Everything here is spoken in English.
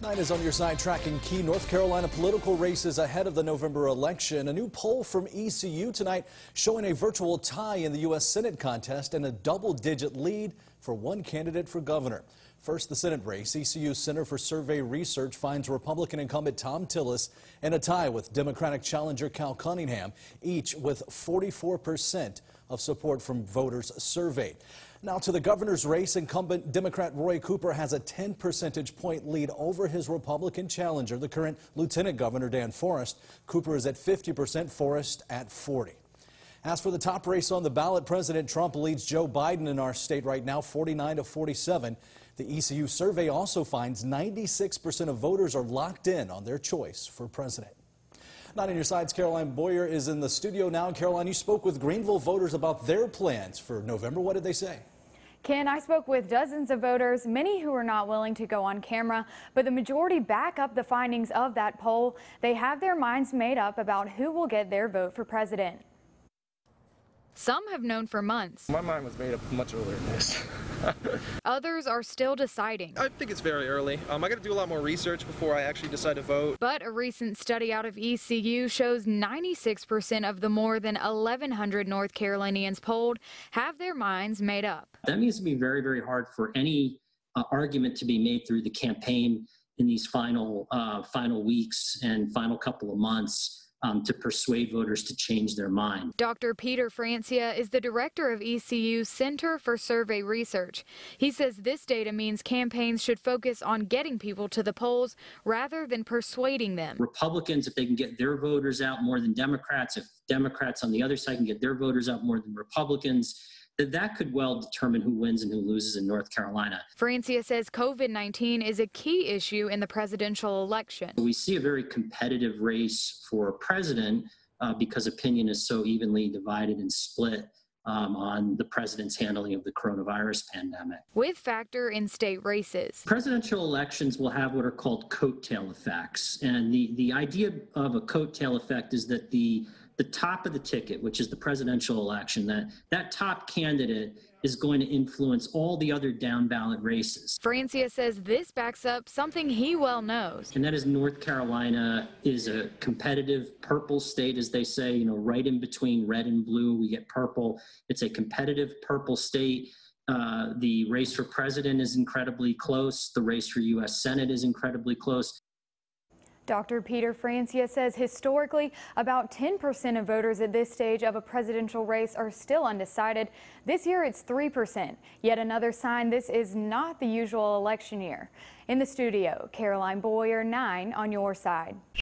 9 is on your side, tracking key North Carolina political races ahead of the November election. A new poll from ECU tonight showing a virtual tie in the U.S. Senate contest and a double-digit lead for one candidate for governor. First, the Senate race. ECU Center for Survey Research finds Republican incumbent Tom Tillis in a tie with Democratic challenger Cal Cunningham, each with 44% of support from voters surveyed. Now to the governor's race, incumbent Democrat Roy Cooper has a 10 percentage point lead over his Republican challenger, the current Lieutenant Governor Dan Forest. Cooper is at 50%, Forest at 40%. As for the top race on the ballot, President Trump leads Joe Biden in our state right now, 49-47. The ECU survey also finds 96% of voters are locked in on their choice for president. Not on your sides, Caroline Boyer is in the studio now. Caroline, you spoke with Greenville voters about their plans for November. What did they say? Ken, I spoke with dozens of voters, many who are not willing to go on camera, but the majority back up the findings of that poll. They have their minds made up about who will get their vote for president. Some have known for months. My mind was made up much earlier than this. Others are still deciding. I think it's very early. I got to do a lot more research before I actually decide to vote. But a recent study out of ECU shows 96% of the more than 1,100 North Carolinians polled have their minds made up. That means to be very, very hard for any argument to be made through the campaign in these final weeks and final couple of months. To persuade voters to change their mind. Dr. Peter Francia is the director of ECU's Center for Survey Research. He says this data means campaigns should focus on getting people to the polls rather than persuading them. Republicans, if they can get their voters out more than Democrats, if Democrats on the other side can get their voters out more than Republicans, that could well determine who wins and who loses in North Carolina. Francia says COVID-19 is a key issue in the presidential election. We see a very competitive race for president because opinion is so evenly divided and split on the president's handling of the coronavirus pandemic. With factor in state races. Presidential elections will have what are called coattail effects. And the idea of a coattail effect is that the top of the ticket, which is the presidential election, that top candidate is going to influence all the other down ballot races. Francia says this backs up something he well knows. And that is North Carolina is a competitive purple state, as they say, right in between red and blue, we get purple. It's a competitive purple state. The race for president is incredibly close. The race for U.S. Senate is incredibly close. Dr. Peter Francia says historically, about 10% of voters at this stage of a presidential race are still undecided. This year, it's 3%. Yet another sign this is not the usual election year. In the studio, Caroline Boyer, 9 on your side.